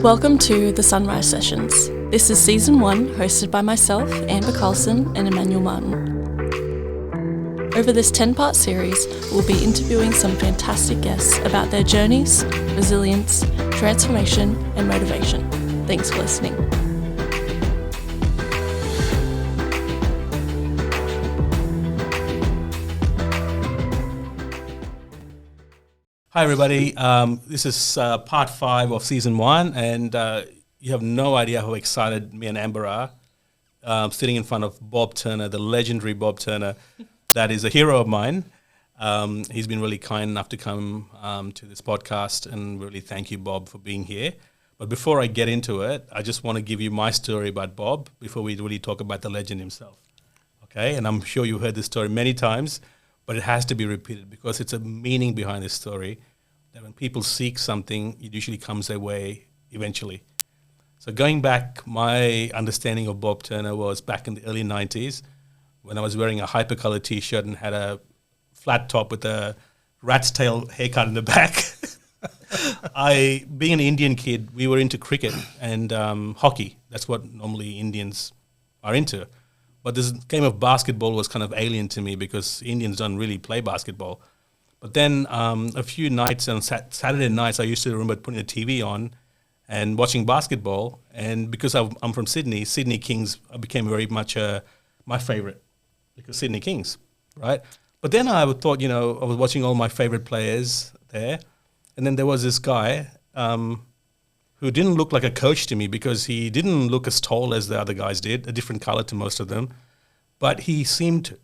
Welcome to the Sunrise Sessions. This is Season 1, hosted by myself, Amber Carlson, and Emmanuel Martin. Over this 10-part series, we'll be interviewing some fantastic guests about their journeys, resilience, transformation, and motivation. Thanks for listening. Hi everybody, this is part 5 of season 1, and you have no idea how excited me and Amber are sitting in front of Bob Turner, the legendary Bob Turner, that is a hero of mine. He's been really kind enough to come to this podcast, and really thank you, Bob, for being here. But before I get into it, I just want to give you my story about Bob before we really talk about the legend himself. Okay, and I'm sure you've heard this story many times, but it has to be repeated because it's a meaning behind this story that when people seek something, it usually comes their way eventually. So going back, my understanding of Bob Turner was back in the early 90s when I was wearing a hypercolor T-shirt and had a flat top with a rat's tail haircut in the back. Being an Indian kid, we were into cricket and hockey. That's what normally Indians are into. But this game of basketball was kind of alien to me because Indians don't really play basketball. But then a few nights on Saturday nights, I used to remember putting the TV on and watching basketball. And because I'm from Sydney, Sydney Kings became very much my favorite because Sydney Kings, right? But then I thought, I was watching all my favorite players there. And then there was this guy who didn't look like a coach to me because he didn't look as tall as the other guys did, a different color to most of them. But he seemed,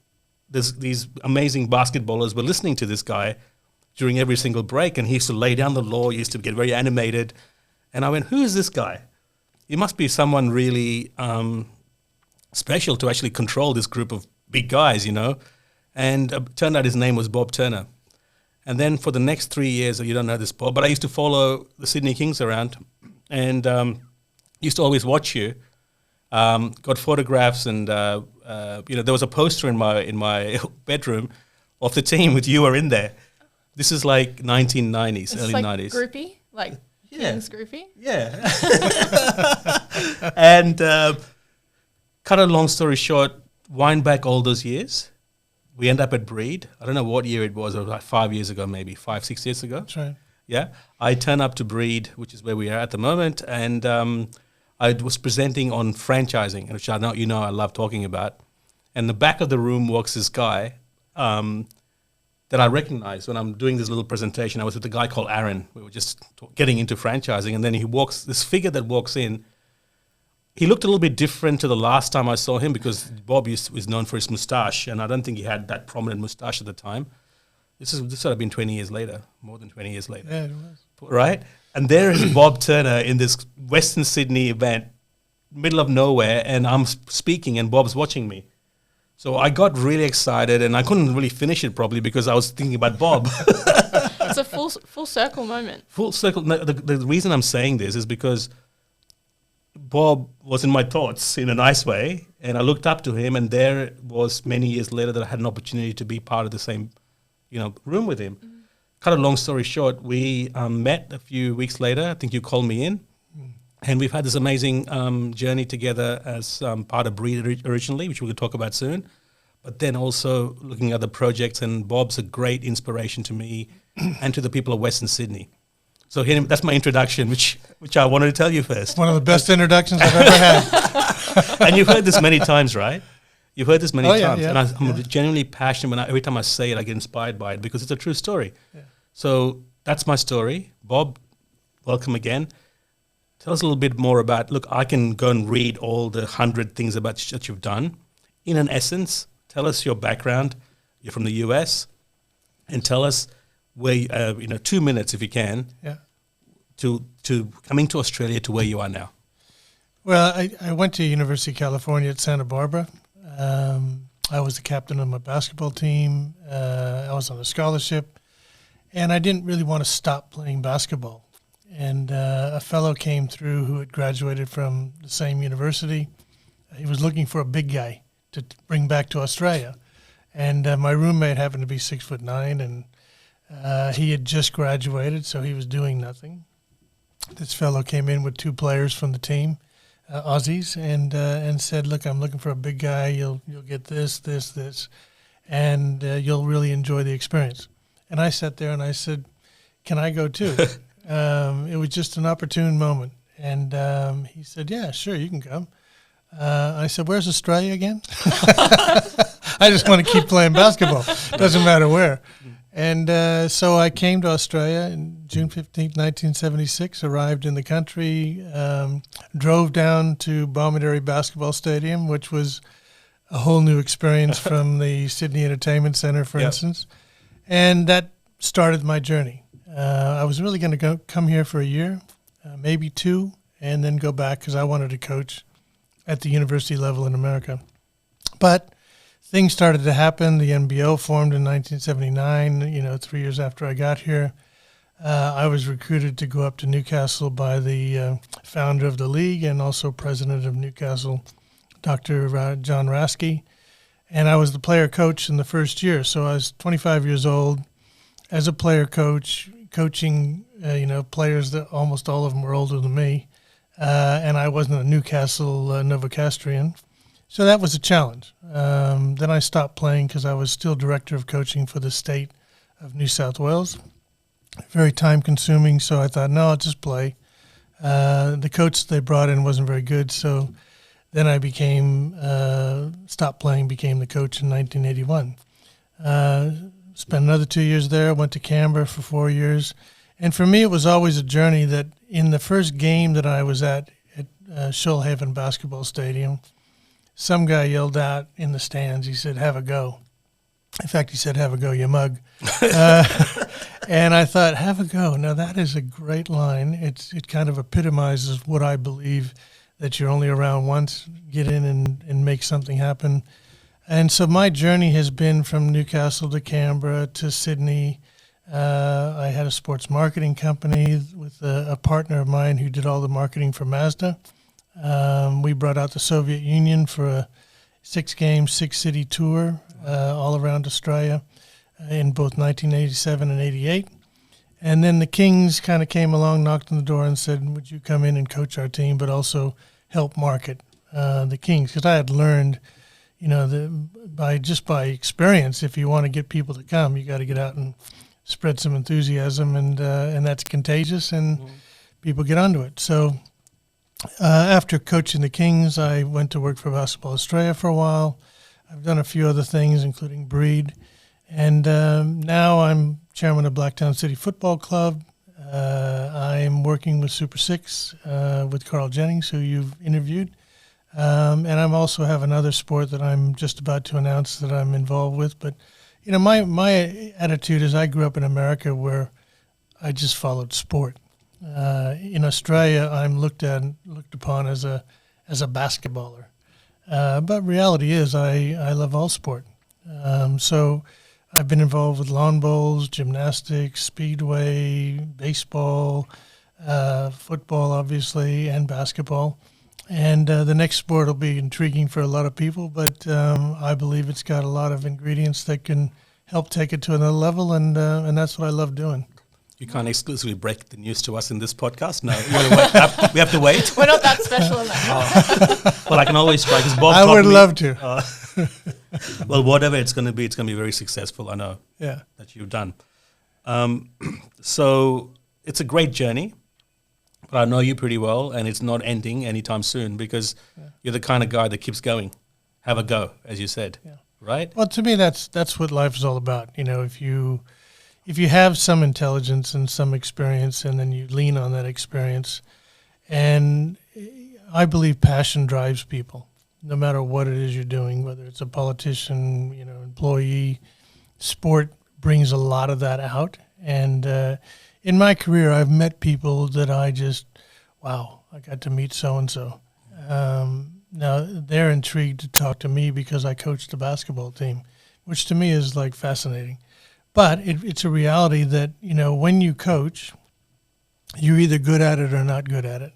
these amazing basketballers were listening to this guy during every single break, and he used to lay down the law, he used to get very animated. And I went, who is this guy? He must be someone really special to actually control this group of big guys, And it turned out his name was Bob Turner. And then for the next 3 years, you don't know this, Bob, but I used to follow the Sydney Kings around and used to always watch you. Got photographs and, there was a poster in my bedroom of the team with you were in there. This is like 1990s, It's early like 90s. Groupie, like King's groupie. Yeah. And cut a long story short, wind back all those years. We end up at Breed. I don't know what year it was like 5 years ago, maybe 5-6 years ago. That's right. Yeah. I turn up to Breed, which is where we are at the moment, and I was presenting on franchising, which I know I love talking about. And in the back of the room walks this guy that I recognize when I'm doing this little presentation. I was with a guy called Aaron. We were just getting into franchising, and then this figure that walks in. He looked a little bit different to the last time I saw him because Bob was known for his moustache, and I don't think he had that prominent moustache at the time. This would have been 20 years later, more than 20 years later. Yeah, it was. Right? And there is Bob Turner in this Western Sydney event, middle of nowhere, and I'm speaking and Bob's watching me. So I got really excited and I couldn't really finish it properly because I was thinking about Bob. It's a full circle moment. Full circle. No, the reason I'm saying this is because Bob was in my thoughts in a nice way, and I looked up to him, and there was many years later that I had an opportunity to be part of the same, room with him. Mm. Cut a long story short, we met a few weeks later. I think you called me in, and we've had this amazing journey together as part of Breed originally, which we'll talk about soon, but then also looking at the projects, and Bob's a great inspiration to me and to the people of Western Sydney. So that's my introduction, which I wanted to tell you first. One of the best introductions I've ever had. And you've heard this many times, right? You've heard this many times. Yeah, and I'm genuinely passionate. Every time I say it, I get inspired by it because it's a true story. Yeah. So that's my story. Bob, welcome again. Tell us a little bit more about, I can go and read all the 100 things that you've done. In an essence, tell us your background. You're from the US. And tell us where, 2 minutes if you can, to coming to Australia to where you are now. Well, I went to University of California at Santa Barbara. I was the captain of my basketball team. I was on a scholarship, and I didn't really want to stop playing basketball. And a fellow came through who had graduated from the same university. He was looking for a big guy to bring back to Australia. And my roommate happened to be 6'9", and he had just graduated, so he was doing nothing. this fellow came in with 2 players from the team, Aussies, and said, "Look, I'm looking for a big guy. You'll get this, and you'll really enjoy the experience." And I sat there and I said, "Can I go too?" It was just an opportune moment. And he said, "Yeah, sure, you can come." I said, "Where's Australia again?" I just want to keep playing basketball. Doesn't matter where. And so I came to Australia on June 15th, 1976, arrived in the country, drove down to Bomaderry Basketball Stadium, which was a whole new experience from the Sydney Entertainment Centre, for instance. And that started my journey. I was really going to come here for a year, maybe 2, and then go back because I wanted to coach at the university level in America. But things started to happen. The NBO formed in 1979, 3 years after I got here. I was recruited to go up to Newcastle by the founder of the league and also president of Newcastle, Dr. John Rasky. And I was the player coach in the first year. So I was 25 years old as a player coach, coaching, players that almost all of them were older than me. And I wasn't a Newcastle Novocastrian. So that was a challenge. Then I stopped playing because I was still director of coaching for the state of New South Wales. Very time-consuming, so I thought, no, I'll just play. The coach they brought in wasn't very good, so then I stopped playing, became the coach in 1981. Spent another 2 years there, went to Canberra for 4 years. And for me, it was always a journey that in the first game that I was at Shoalhaven Basketball Stadium, some guy yelled out in the stands, he said, "Have a go." In fact, he said, "Have a go, you mug." And I thought, have a go. Now, that is a great line. It kind of epitomizes what I believe, that you're only around once, get in and make something happen. And so my journey has been from Newcastle to Canberra to Sydney. I had a sports marketing company with a partner of mine who did all the marketing for Mazda. We brought out the Soviet Union for a 6-game, 6-city tour all around Australia in both 1987 and 88. And then the Kings kind of came along, knocked on the door and said, "Would you come in and coach our team, but also help market the Kings?" Because I had learned, by experience, if you want to get people to come, you got to get out and spread some enthusiasm, and that's contagious, and people get onto it. So after coaching the Kings, I went to work for Basketball Australia for a while. I've done a few other things, including Breed. And now I'm chairman of Blacktown City Football Club. I'm working with Super 6 with Carl Jennings, who you've interviewed. And I also have another sport that I'm just about to announce that I'm involved with. But, my attitude is I grew up in America where I just followed sport. In Australia, I'm looked upon as a basketballer. But reality is I love all sport. So I've been involved with lawn bowls, gymnastics, speedway, baseball, football, obviously, and basketball. And the next sport will be intriguing for a lot of people, but I believe it's got a lot of ingredients that can help take it to another level, and that's what I love doing. You can't exclusively break the news to us in this podcast. No, we have to wait. We're not that special enough. Well, I can always try because Bob. I would love to. Well, whatever it's going to be very successful. I know. Yeah. That you've done. So it's a great journey, but I know you pretty well, and it's not ending anytime soon because you're the kind of guy that keeps going. Have a go, as you said. Yeah. Right. Well, to me, that's what life is all about. If you have some intelligence and some experience, and then you lean on that experience, and I believe passion drives people, no matter what it is you're doing, whether it's a politician, employee, sport brings a lot of that out. And in my career, I've met people that I got to meet so-and-so. Now, they're intrigued to talk to me because I coached the basketball team, which to me is like fascinating. But it's a reality that, when you coach, you're either good at it or not good at it.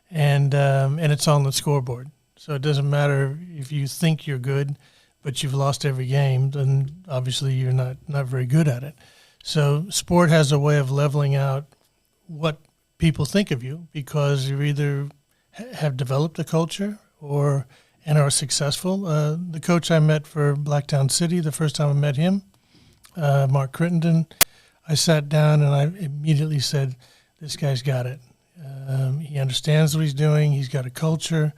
And it's on the scoreboard. So it doesn't matter if you think you're good, but you've lost every game, then obviously you're not very good at it. So sport has a way of leveling out what people think of you, because you either have developed a culture and are successful. The coach I met for Blacktown City, the first time I met him, Mark Crittenden, I sat down and I immediately said, this guy's got it. He understands what he's doing. He's got a culture,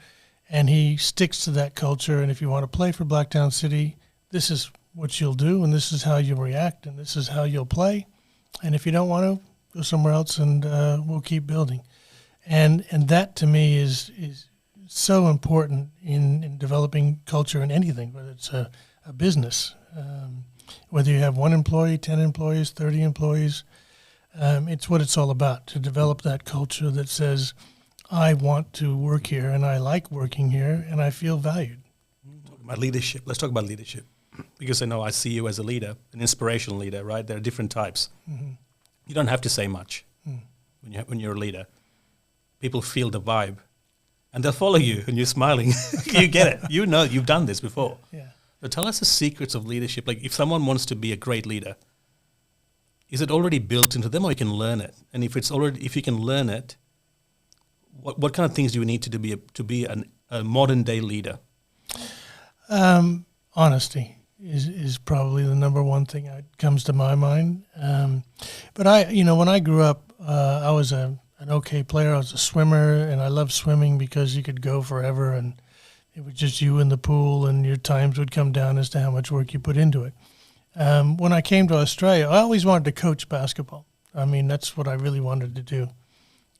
and he sticks to that culture. And if you want to play for Blacktown City, this is what you'll do, and this is how you'll react, and this is how you'll play. And if you don't want to, go somewhere else, and we'll keep building. And that to me is so important in developing culture in anything, whether it's a business, whether you have 1 employee, 10 employees, 30 employees. It's what it's all about, to develop that culture that says, I want to work here, and I like working here, and I feel valued. Talk about leadership. Let's talk about leadership. Because I know I see you as a leader, an inspirational leader, right? There are different types. Mm-hmm. You don't have to say much when you're a leader. People feel the vibe, and they'll follow you, and you're smiling. You get it. You know, you've done this before. Yeah. So tell us the secrets of leadership. Like, if someone wants to be a great leader, is it already built into them, or you can learn it? And if you can learn it, what kind of things do you need to do to be a modern day leader? Honesty is probably the number one thing that comes to my mind. But when I grew up, I was an okay player. I was a swimmer, and I loved swimming because you could go forever, and it was just you in the pool, and your times would come down as to how much work you put into it. When I came to Australia, I always wanted to coach basketball. I mean, that's what I really wanted to do.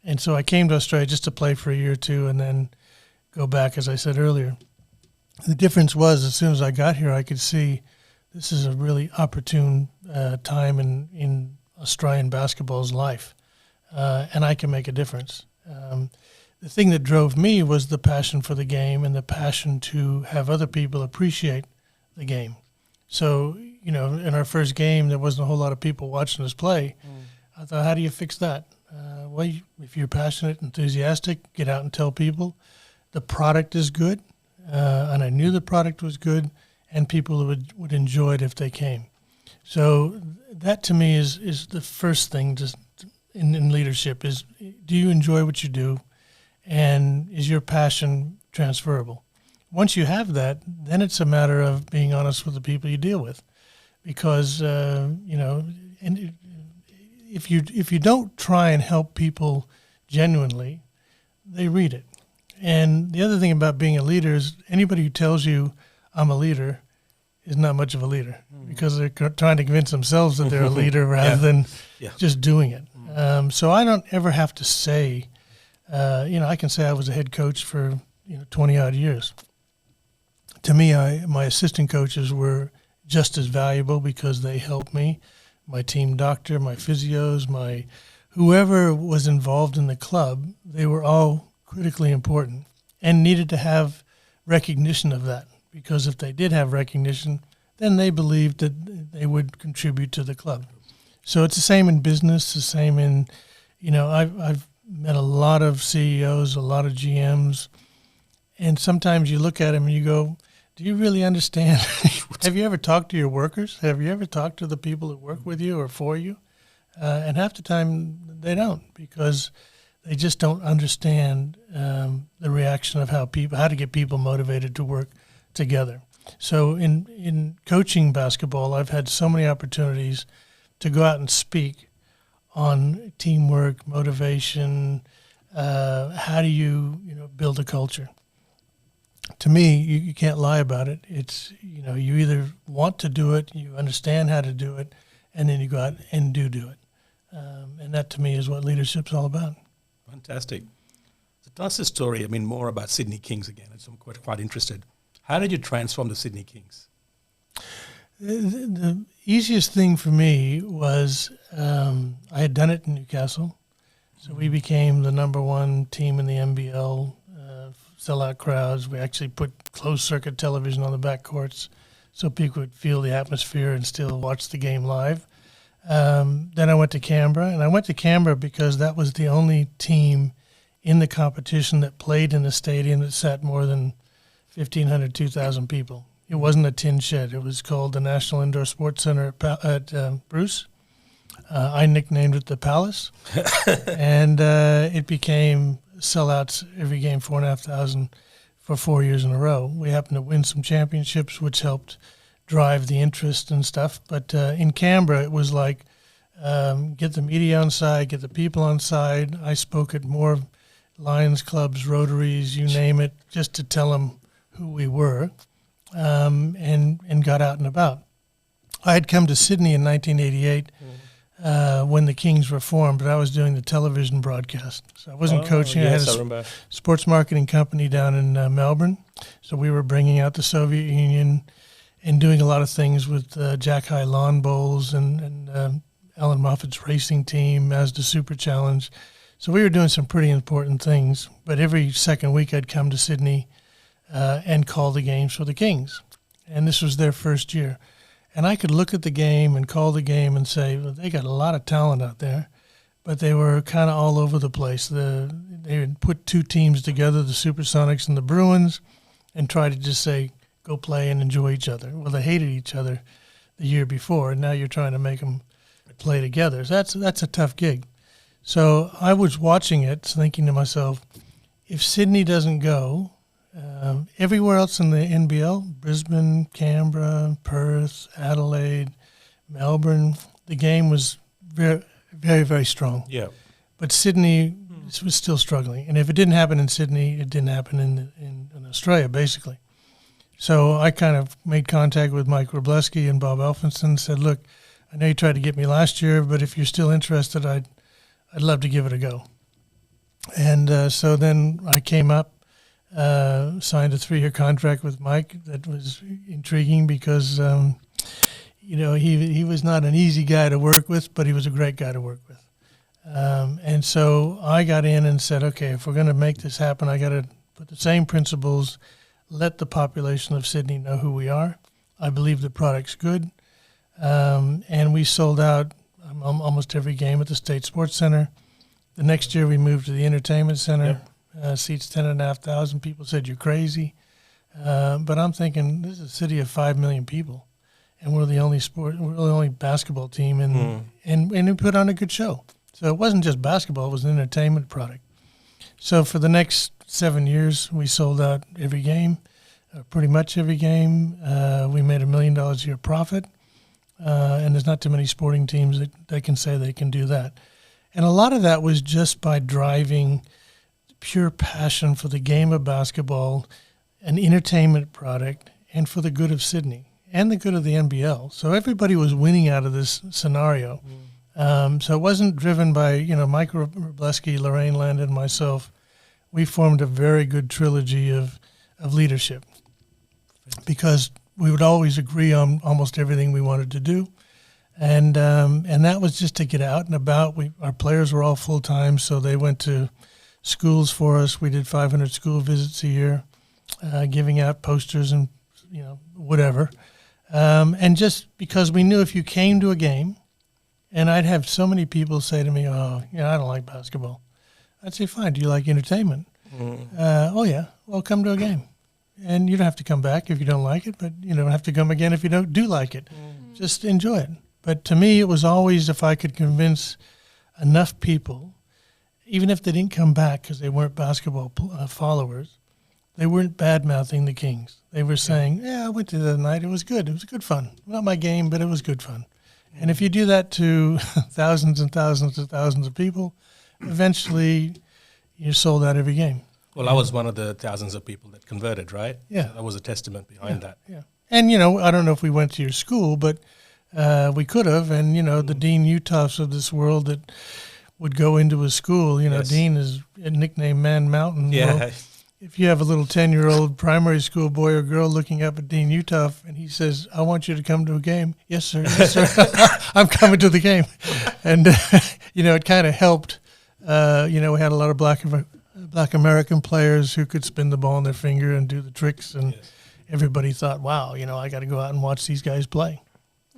And so I came to Australia just to play for a year or two and then go back, as I said earlier. The difference was, as soon as I got here, I could see this is a really opportune time in Australian basketball's life, and I can make a difference. The thing that drove me was the passion for the game and the passion to have other people appreciate the game. So, in our first game, there wasn't a whole lot of people watching us play. I thought, how do you fix that? Well, if you're passionate, enthusiastic, get out and tell people. The product is good, and I knew the product was good, and people would enjoy it if they came. So that to me is the first thing just in leadership is, do you enjoy what you do, and is your passion transferable? Once you have that, then it's a matter of being honest with the people you deal with, because and if you don't try and help people genuinely, they read it. And the other thing about being a leader is anybody who tells you I'm a leader is not much of a leader, because they're trying to convince themselves that they're a leader rather than just doing it. So I don't ever have to say, I can say I was a head coach for 20 odd years. To me, my assistant coaches were just as valuable because they helped me. My team doctor, my physios, whoever was involved in the club, they were all critically important and needed to have recognition of that, because if they did have recognition, then they believed that they would contribute to the club. So it's the same in business, the same in, I've met a lot of CEOs, a lot of GMs, and sometimes you look at them and you go, do you really understand? Have you ever talked to your workers? Have you ever talked to the people that work with you or for you? And half the time they don't, because they just don't understand the reaction of how to get people motivated to work together. So in coaching basketball, I've had so many opportunities to go out and speak on teamwork, motivation, how do you build a culture. To me, you can't lie about it. It's, you either want to do it, you understand how to do it, and then you go out and do it. And that to me is what leadership's all about. Fantastic. So tell us the story, more about Sydney Kings again. I'm quite interested. How did you transform the Sydney Kings? The easiest thing for me was I had done it in Newcastle. So we became the number one team in the NBL, sellout crowds. We actually put closed-circuit television on the backcourts so people would feel the atmosphere and still watch the game live. Then I went to Canberra, and I went to Canberra because that was the only team in the competition that played in a stadium that sat more than 1,500, 2,000 people. It wasn't a tin shed. It was called the National Indoor Sports Center at Bruce. I nicknamed it the Palace, and it became sellouts every game, 4,500 for 4 years in a row. We happened to win some championships, which helped drive the interest and stuff. But in Canberra, it was like get the media on side, get the people on side. I spoke at more Lions clubs, Rotaries, you name it, just to tell them who we were, and got out and about. I had come to Sydney in 1988 when the Kings were formed, but I was doing the television broadcast. So I wasn't coaching. Yes, I I had remember. a sports marketing company down in Melbourne. So we were bringing out the Soviet Union and doing a lot of things with Jack High Lawn Bowls and Alan Moffat's racing team, Mazda Super Challenge. So we were doing some pretty important things. But every second week I'd come to Sydney and call the games for the Kings. And this was their first year. And I could look at the game and call the game and say, well, they got a lot of talent out there, but they were kind of all over the place. They would put two teams together, the Supersonics and the Bruins, and try to just say, go play and enjoy each other. Well, they hated each other the year before, and now you're trying to make them play together. So that's a tough gig. So I was watching it, thinking to myself, if Sydney doesn't go, everywhere else in the NBL, Brisbane, Canberra, Perth, Adelaide, Melbourne, the game was very, very, very strong. Yeah. But Sydney was still struggling. And if it didn't happen in Sydney, it didn't happen in Australia, basically. So I kind of made contact with Mike Wroblewski and Bob Elphinstone and said, look, I know you tried to get me last year, but if you're still interested, I'd love to give it a go. And so then I came up, signed a 3-year contract with Mike. That was intriguing because, he was not an easy guy to work with, but he was a great guy to work with. And so I got in and said, okay, if we're going to make this happen, I got to put the same principles, let the population of Sydney know who we are. I believe the product's good. And we sold out almost every game at the State Sports Center. The next year we moved to the Entertainment Center. Yep. Seats 10,500. People said, you're crazy. But I'm thinking, this is a city of 5 million people, and we're the only basketball team, and we put on a good show. So it wasn't just basketball, it was an entertainment product. So for the next 7 years, we sold out every game, pretty much every game. We made $1 million a year profit, and there's not too many sporting teams that can say they can do that. And a lot of that was just by driving pure passion for the game of basketball, an entertainment product, and for the good of Sydney and the good of the NBL. So everybody was winning out of this scenario. So it wasn't driven by, Mike Wroblewski, Lorraine Landon, and myself. We formed a very good trilogy of leadership because we would always agree on almost everything we wanted to do. And that was just to get out and about. Our players were all full-time, so they went to schools for us. We did 500 school visits a year, giving out posters and, whatever. And just because we knew if you came to a game, and I'd have so many people say to me, I don't like basketball. I'd say, fine, do you like entertainment? Oh, yeah. Well, come to a game. And you don't have to come back if you don't like it, but you don't have to come again if you do like it. Just enjoy it. But to me, it was always if I could convince enough people, even if they didn't come back because they weren't basketball followers, they weren't bad-mouthing the Kings. They were saying, I went to the night. It was good. It was good fun. Not my game, but it was good fun. And if you do that to thousands and thousands and thousands of people, eventually you're sold out every game. Well, I was one of the thousands of people that converted, right? Yeah. That was a testament behind that. Yeah. And, I don't know if we went to your school, but we could have. And, the Dean Utahs of this world that would go into a school, Yes. Dean is nicknamed Man Mountain. Yeah. Well, if you have a little 10-year-old primary school boy or girl looking up at Dean Utah and he says, I want you to come to a game. Yes, sir. Yes, sir. I'm coming to the game. And, it kind of helped. We had a lot of black American players who could spin the ball on their finger and do the tricks. And everybody thought, wow, I got to go out and watch these guys play.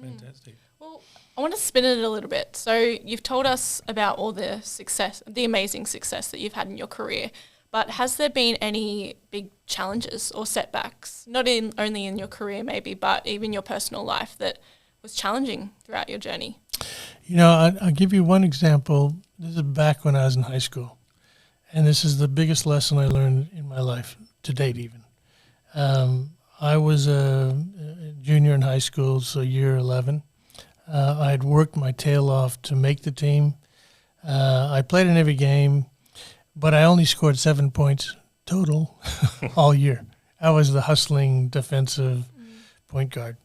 Fantastic. Well, I want to spin it a little bit. So you've told us about all the success, the amazing success that you've had in your career. But has there been any big challenges or setbacks, not only in your career maybe, but even your personal life that was challenging throughout your journey? I'll give you one example. This is back when I was in high school, and this is the biggest lesson I learned in my life to date even. I was a junior in high school, so year 11. I had worked my tail off to make the team. I played in every game, but I only scored 7 points total all year. I was the hustling defensive point guard.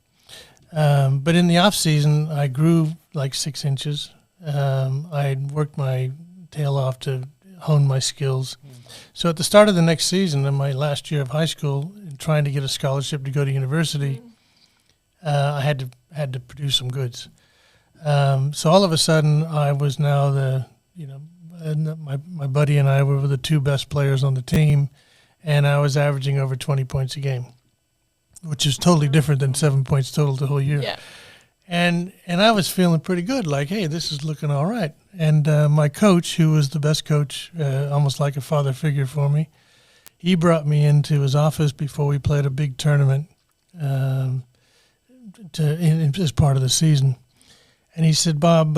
But in the off season, I grew like 6 inches. I had worked my tail off to hone my skills. So at the start of the next season, in my last year of high school, trying to get a scholarship to go to university, I had to produce some goods. So all of a sudden, I was now my buddy and I were the 2 best players on the team, and I was averaging over 20 points a game, which is totally different than 7 points total the whole year. Yeah. And I was feeling pretty good, like, hey, this is looking all right. And my coach, who was the best coach, almost like a father figure for me, he brought me into his office before we played a big tournament as part of the season. And he said, Bob,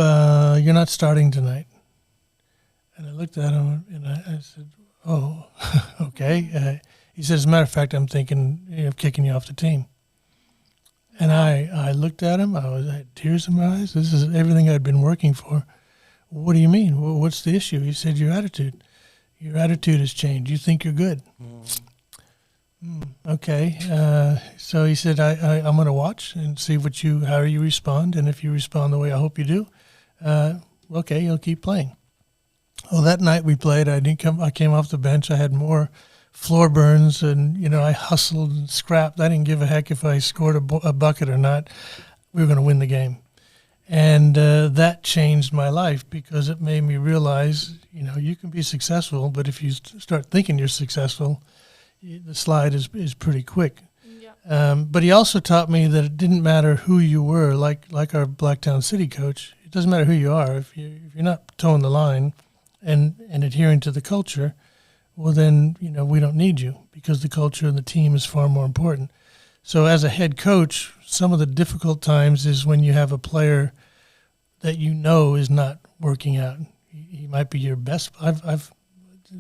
you're not starting tonight. And I looked at him and I said, oh, okay. He said, as a matter of fact, I'm thinking of kicking you off the team. And I looked at him. I had tears in my eyes. This is everything I'd been working for. What do you mean? What's the issue? He said, your attitude. Your attitude has changed. You think you're good. Okay. So he said, I'm going to watch and see how you respond. And if you respond the way I hope you do, okay, you'll keep playing. Well, that night we played. I came off the bench. I had more floor burns, and I hustled and scrapped. I didn't give a heck if I scored a bucket or not. We were going to win the game, and that changed my life because it made me realize, you can be successful, but if you start thinking you're successful, the slide is pretty quick. Yeah. But he also taught me that it didn't matter who you were, like our Blacktown City coach. It doesn't matter who you are. If you're not towing the line and adhering to the culture, well, then, we don't need you because the culture and the team is far more important. So as a head coach, some of the difficult times is when you have a player that is not working out. He might be your best. I've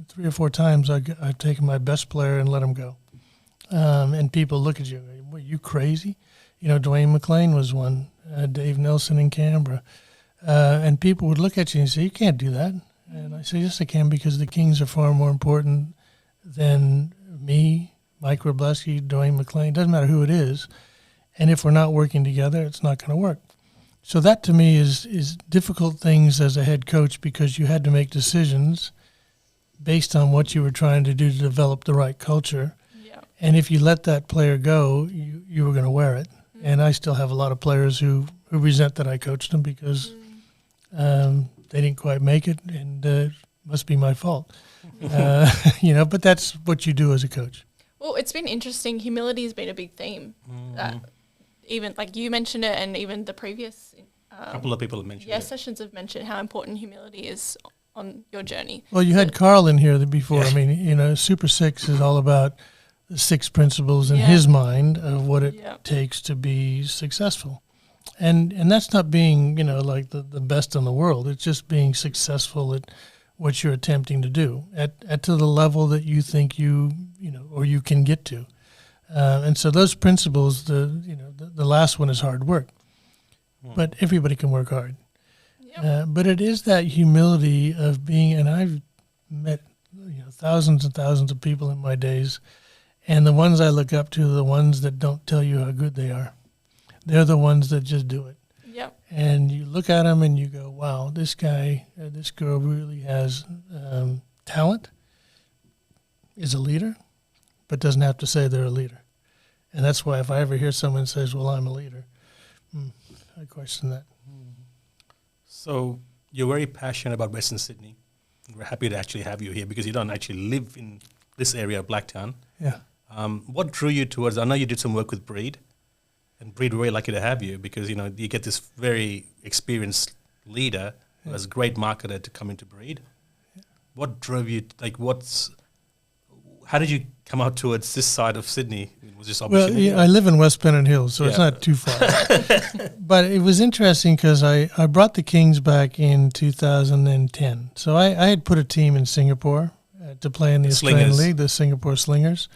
3 or 4 times I've taken my best player and let him go. And people look at you, were you crazy? Dwayne McClain was one, Dave Nelson in Canberra. And people would look at you and say, you can't do that. And I say, yes, I can, because the Kings are far more important than me, Mike Wroblewski, Dwayne McClain. Doesn't matter who it is. And if we're not working together, it's not going to work. So that to me is difficult things as a head coach, because you had to make decisions based on what you were trying to do to develop the right culture. Yeah. And if you let that player go, you were going to wear it. Mm-hmm. And I still have a lot of players who resent that I coached them because they didn't quite make it, and it must be my fault. But that's what you do as a coach. Well, it's been interesting. Humility has been a big theme. Even like you mentioned it, and even the previous couple of people have mentioned it. Sessions have mentioned how important humility is on your journey. Well, you had Carl in here before. Yeah. I mean, Super 6 is all about the 6 principles in his mind of what it takes to be successful. And that's not being, like the best in the world. It's just being successful at what you're attempting to do at to the level that you think or you can get to. And so those principles, the last one is hard work, but everybody can work hard. Yep. But it is that humility of being, and I've met thousands and thousands of people in my days, and the ones I look up to are the ones that don't tell you how good they are. They're the ones that just do it. Yep. And you look at them and you go, wow, this guy, this girl really has talent, is a leader, but doesn't have to say they're a leader. And that's why if I ever hear someone says, well, I'm a leader, I question that. So you're very passionate about Western Sydney. We're happy to actually have you here because you don't actually live in this area of Blacktown. Yeah. What drew you towards, I know you did some work with Breed, and Breed, we're very lucky to have you because, you get this very experienced leader who has a great marketer to come into Breed. Yeah. What drove you, How did you come out towards this side of Sydney? Was this Well, opportunity? I live in West Pennant Hills, so it's Yeah. not too far. But it was interesting because I brought the Kings back in 2010. So I had put a team in Singapore to play in the Australian Slingers. League, the Singapore Slingers.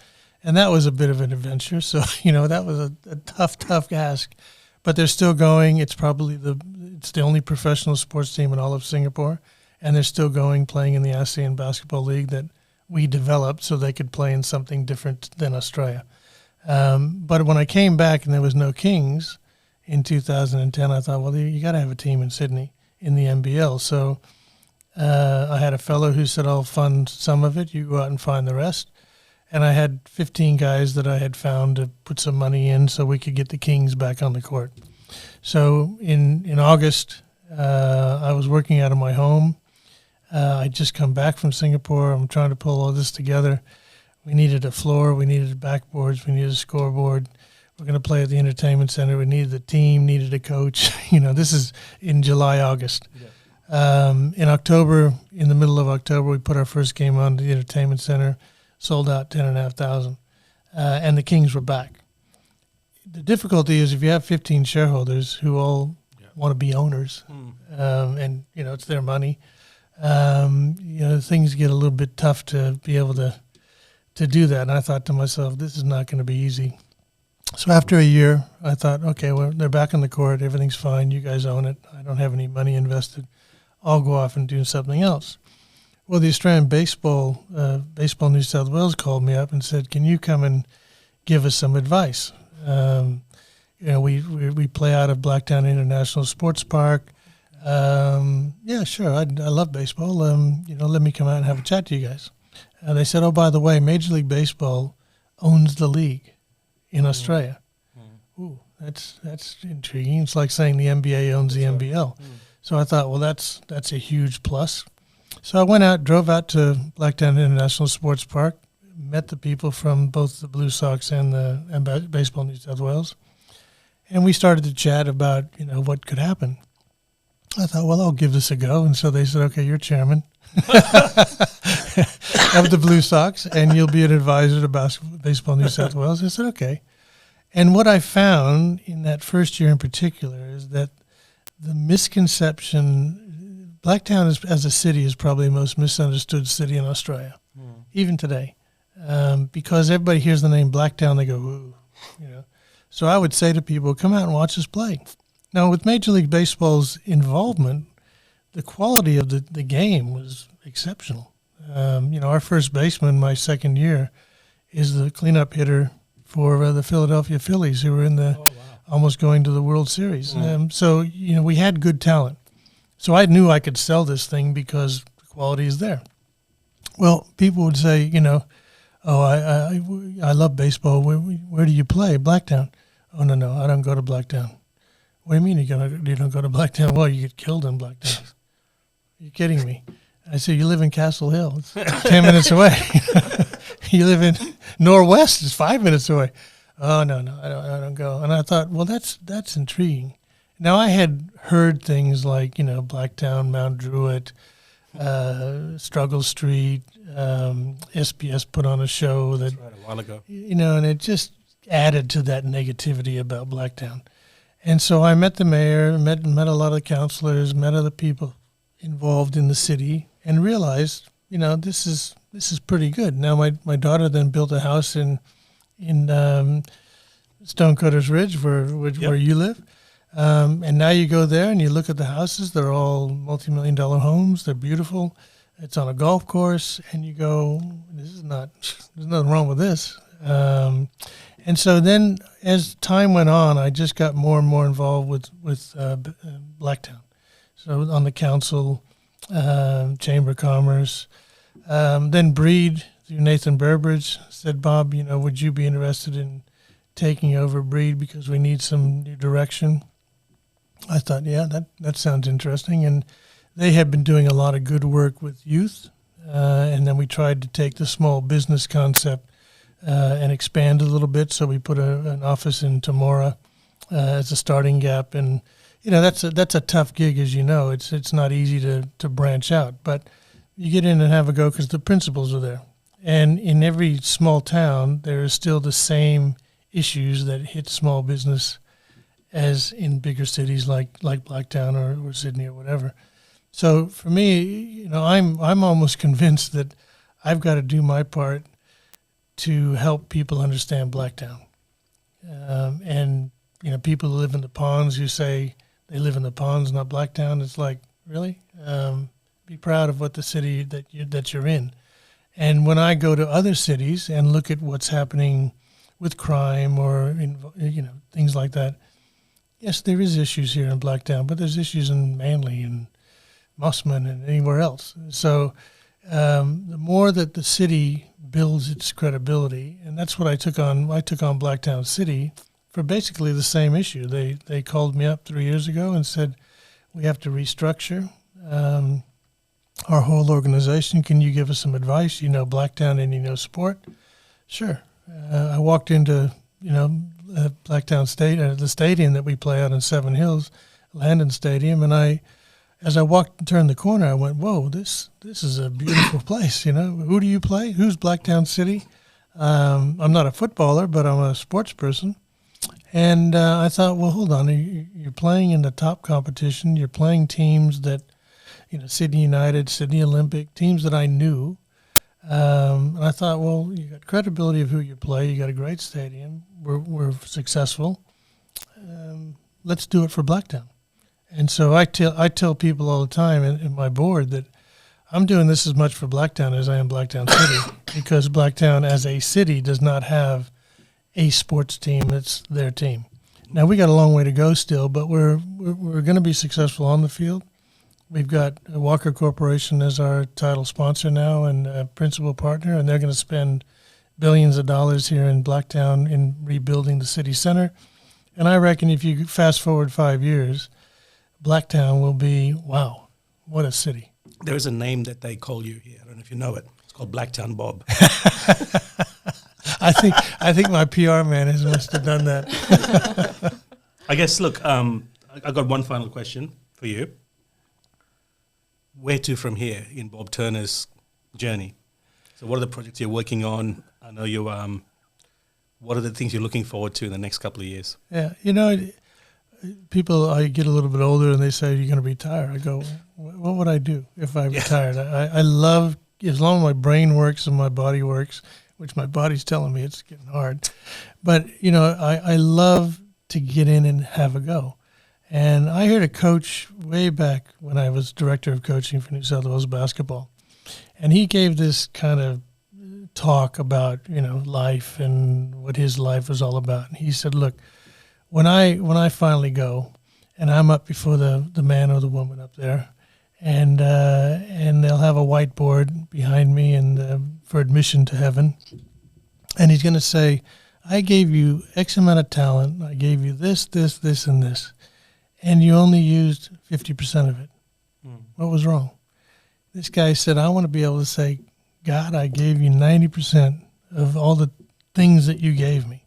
And that was a bit of an adventure. So, that was a tough ask. But they're still going. It's probably it's the only professional sports team in all of Singapore. And they're still going, playing in the ASEAN Basketball League that we developed so they could play in something different than Australia. But when I came back and there was no Kings in 2010, I thought, well, you got to have a team in Sydney in the NBL. So I had a fellow who said, I'll fund some of it. You go out and find the rest. And I had 15 guys that I had found to put some money in so we could get the Kings back on the court. So in August, I was working out of my home. I'd just come back from Singapore. I'm trying to pull all this together. We needed a floor. We needed backboards. We needed a scoreboard. We're going to play at the entertainment center. We needed a team, needed a coach. This is in July, August. Yeah. In October, in the middle of October, we put our first game on at the entertainment center, sold out 10,500, and the Kings were back. The difficulty is if you have 15 shareholders who all want to be owners, and, it's their money, things get a little bit tough to be able to do that. And I thought to myself, this is not going to be easy. So after a year, I thought, okay, well, they're back on the court. Everything's fine. You guys own it. I don't have any money invested. I'll go off and do something else. Well, the Australian Baseball New South Wales called me up and said, can you come and give us some advice? We play out of Blacktown International Sports Park. Yeah, sure. I love baseball. Let me come out and have a chat to you guys. And they said, oh, by the way, Major League Baseball owns the league in Australia. Ooh, that's intriguing. It's like saying the NBA owns the NBL. So I thought, well, that's a huge plus. So I drove out to Blacktown International Sports Park, met the people from both the Blue Sox and the Baseball New South Wales, and we started to chat about, what could happen. I thought, well, I'll give this a go. And so they said, okay, you're chairman of the Blue Sox, and you'll be an advisor to Baseball New South Wales. I said, okay. And what I found in that first year in particular is that the misconception, Blacktown as a city is probably the most misunderstood city in Australia, even today, because everybody hears the name Blacktown, they go, ooh, So I would say to people, come out and watch us play. Now, with Major League Baseball's involvement, the quality of the game was exceptional. Our first baseman, my second year, is the cleanup hitter for the Philadelphia Phillies, who were in the almost going to the World Series. So we had good talent. So I knew I could sell this thing because the quality is there. Well, people would say, oh, I love baseball. Where do you play? Blacktown. Oh, no, I don't go to Blacktown. What do you mean you don't go to Blacktown? Well, you get killed in Blacktown. You're kidding me. I said, you live in Castle Hill. It's 10 minutes away. You live in Norwest. It's 5 minutes away. Oh, no, I don't go. And I thought, well, that's intriguing. Now, I had heard things like, Blacktown, Mount Druitt, Struggle Street, SBS put on a show that, That's right, a while ago. and it just added to that negativity about Blacktown. And so I met the mayor, met a lot of the councilors, met other people involved in the city, and realized, this is pretty good. Now my daughter then built a house in Stonecutters Ridge, where you live, and now you go there and you look at the houses. They're all multi-million-dollar homes. They're beautiful. It's on a golf course, and you go, there's nothing wrong with this. And so then, as time went on, I just got more and more involved with Blacktown. So on the council, Chamber of Commerce, then Breed through Nathan Burbridge said, Bob, would you be interested in taking over Breed because we need some new direction? I thought, yeah, that sounds interesting. And they had been doing a lot of good work with youth, and then we tried to take the small business concept and expand a little bit. So we put an office in Temora as a starting gap. And, that's a tough gig, as you know. It's not easy to branch out. But you get in and have a go because the principals are there. And in every small town, there are still the same issues that hit small business as in bigger cities like Blacktown or Sydney or whatever. So for me, you know, I'm almost convinced that I've got to do my part to help people understand Blacktown. And, you know, people who live in the ponds who say they live in the ponds, not Blacktown, it's like, really? Be proud of what the city that you're in. And when I go to other cities and look at what's happening with crime or, you know, things like that, yes, there is issues here in Blacktown, but there's issues in Manly and Mossman and anywhere else. So the more that the city builds its credibility, and that's what I took on. I took on Blacktown City for basically the same issue. They called me up 3 years ago and said, we have to restructure our whole organization. Can you give us some advice? You know Blacktown and you know sport. Sure. I walked into, you know, Blacktown State, the stadium that we play out in Seven Hills, Landon Stadium, and as I walked and turned the corner, I went, whoa, this is a beautiful place, you know. Who do you play? Who's Blacktown City? I'm not a footballer, but I'm a sports person. And I thought, well, hold on. You're playing in the top competition. You're playing teams that, you know, Sydney United, Sydney Olympic, teams that I knew. And I thought, well, you got credibility of who you play. You got a great stadium. We're successful. Let's do it for Blacktown. And so I tell people all the time in my board that I'm doing this as much for Blacktown as I am Blacktown City, because Blacktown as a city does not have a sports team. It's their team. Now, we got a long way to go still, but we're going to be successful on the field. We've got Walker Corporation as our title sponsor now and a principal partner, and they're going to spend billions of dollars here in Blacktown in rebuilding the city center. And I reckon if you fast forward 5 years, Blacktown will be, wow, what a city. There is a name that they call you here. I don't know if you know it. It's called Blacktown Bob. I think my PR man must have done that. I guess, look, I got one final question for you. Where to from here in Bob Turner's journey? So what are the projects you're working on? I know you, what are the things you're looking forward to in the next couple of years? Yeah, you know, people, I get a little bit older and they say, you're going to retire. I go, what would I do if I retired? I love, as long as my brain works and my body works, which my body's telling me it's getting hard. But, you know, I love to get in and have a go. And I heard a coach way back when I was director of coaching for New South Wales basketball. And he gave this kind of talk about, you know, life and what his life was all about. And he said, look, when I finally go and I'm up before the man or the woman up there, and they'll have a whiteboard behind me and for admission to heaven, and he's going to say, I gave you X amount of talent. I gave you this, this, this, and this, and you only used 50% of it. What was wrong? This guy said, I want to be able to say, God, I gave you 90% of all the things that you gave me.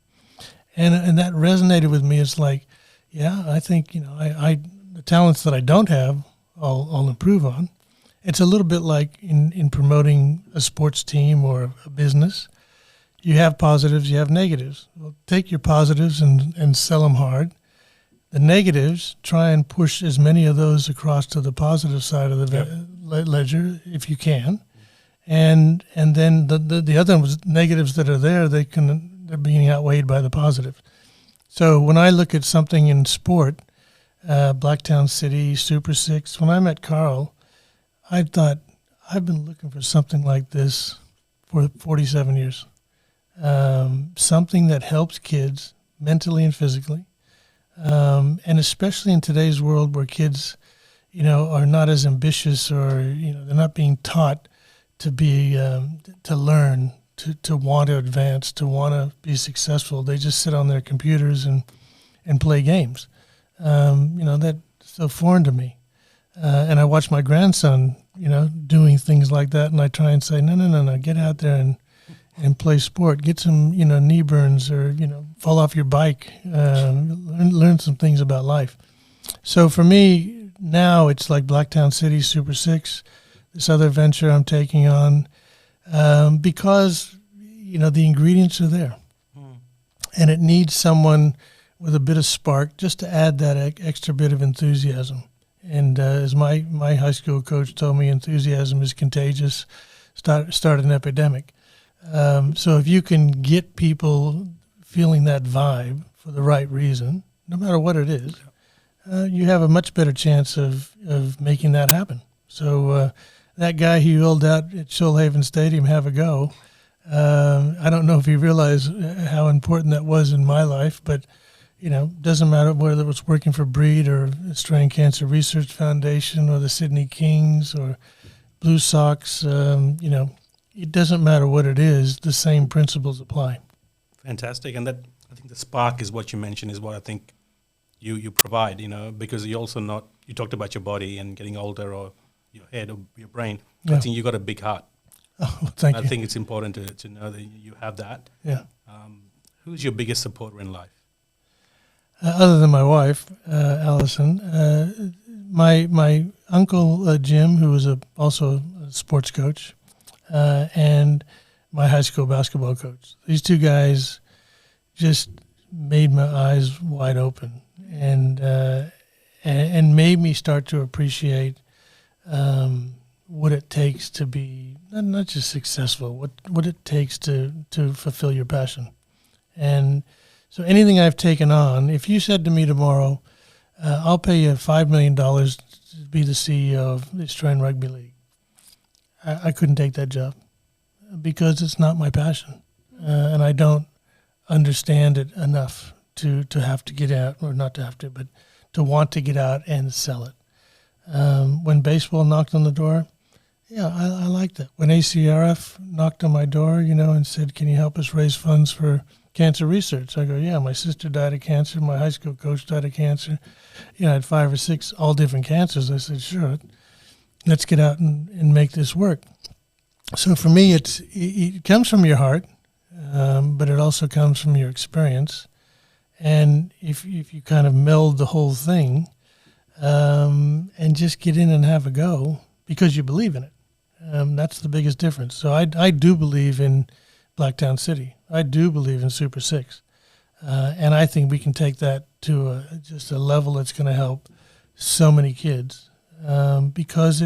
And that resonated with me. It's like, yeah, I think, you know, I the talents that I don't have, I'll improve on. It's a little bit like in promoting a sports team or a business. You have positives, you have negatives. Well, take your positives and sell them hard. The negatives, try and push as many of those across to the positive side of the ledger if you can. And then the other negatives that are there, they're being outweighed by the positive. So when I look at something in sport, Blacktown City, Super Six, when I met Carl, I thought, I've been looking for something like this for 47 years. Something that helps kids mentally and physically. And especially in today's world where kids, you know, are not as ambitious or, you know, they're not being taught to be, to learn, to want to advance, to want to be successful. They just sit on their computers and play games. You know, that's so foreign to me. And I watch my grandson, you know, doing things like that, and I try and say, no, get out there and play sport. Get some, you know, knee burns or, you know, fall off your bike, learn some things about life. So for me, now it's like Blacktown City, Super Six, this other venture I'm taking on. because, the ingredients are there. And it needs someone with a bit of spark just to add that extra bit of enthusiasm. And as my high school coach told me, enthusiasm is contagious. Start an epidemic. So if you can get people feeling that vibe for the right reason, no matter what it is, you have a much better chance of making that happen. So that guy who yelled out at Shoalhaven Stadium, "Have a go," I don't know if he realized how important that was in my life, but doesn't matter whether it was working for Breed or Australian Cancer Research Foundation or the Sydney Kings or Blue Sox, it doesn't matter what it is, the same principles apply. Fantastic. And that, I think the spark is what you mentioned, is what I think you provide, because you talked about your body and getting older, or your head or your brain. Yeah. I think you got a big heart. Oh, thank you. I think it's important to know that you have that. Yeah. Who's your biggest supporter in life? Other than my wife, Allison, my uncle Jim, who was also a sports coach, and my high school basketball coach. These two guys just made my eyes wide open and made me start to appreciate what it takes to be not just successful, what it takes to fulfill your passion. And so anything I've taken on, if you said to me tomorrow, I'll pay you $5 million to be the CEO of the Australian Rugby League, I couldn't take that job because it's not my passion. And I don't understand it enough to have to get out, or not to have to, but to want to get out and sell it. When baseball knocked on the door, I liked that. When ACRF knocked on my door, and said, "Can you help us raise funds for cancer research?" I go, "Yeah, my sister died of cancer. My high school coach died of cancer. I had 5 or 6 all different cancers." I said, "Sure, let's get out and make this work." So for me, it comes from your heart, but it also comes from your experience. And if you kind of meld the whole thing and just get in and have a go because you believe in it, that's the biggest difference. So I do believe in Blacktown City. I do believe in Super 6. And I think we can take that to just a level that's going to help so many kids because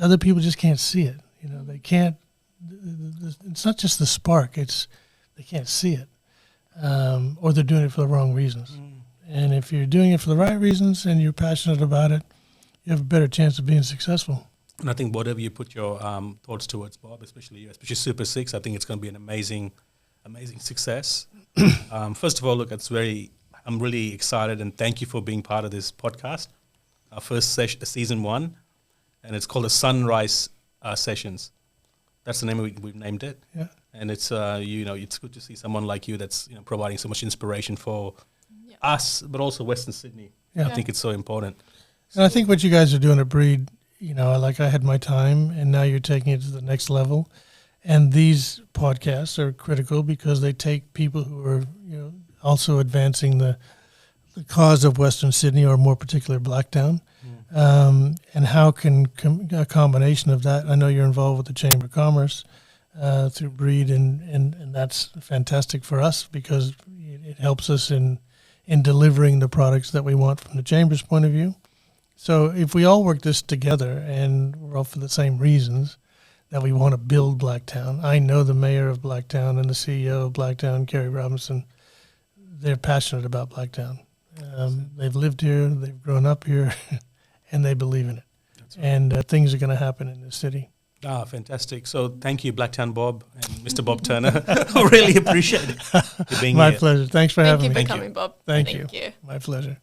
other people just can't see it. They can't. It's not just the spark. They can't see it, or they're doing it for the wrong reasons. And if you're doing it for the right reasons and you're passionate about it, you have a better chance of being successful. And I think whatever you put your thoughts towards, Bob, especially Super 6, I think it's going to be an amazing success. First of all, look, I'm really excited, and thank you for being part of this podcast. Our first season 1, and it's called the Sunrise Sessions. That's the name we've named it. Yeah. And it's it's good to see someone like you that's providing so much inspiration for us, but also Western Sydney. Yeah. I think it's so important. And I think what you guys are doing at Breed, like I had my time, and now you're taking it to the next level. And these podcasts are critical because they take people who are, also advancing the cause of Western Sydney, or more particular Blacktown. And how can a combination of that? I know you're involved with the Chamber of Commerce through Breed, and that's fantastic for us because it helps us in delivering the products that we want from the Chamber's point of view. So if we all work this together, and we're all for the same reasons, that we want to build Blacktown. I know the mayor of Blacktown and the CEO of Blacktown, Kerry Robinson, they're passionate about Blacktown. They've lived here, they've grown up here, and they believe in it. That's right. And things are going to happen in this city. Ah, fantastic. So thank you, Blacktown Bob and Mr. Bob Turner. I really appreciate it. You being My here. pleasure. Thanks for having me. Thank you for coming, Bob. Thank you. you. My pleasure.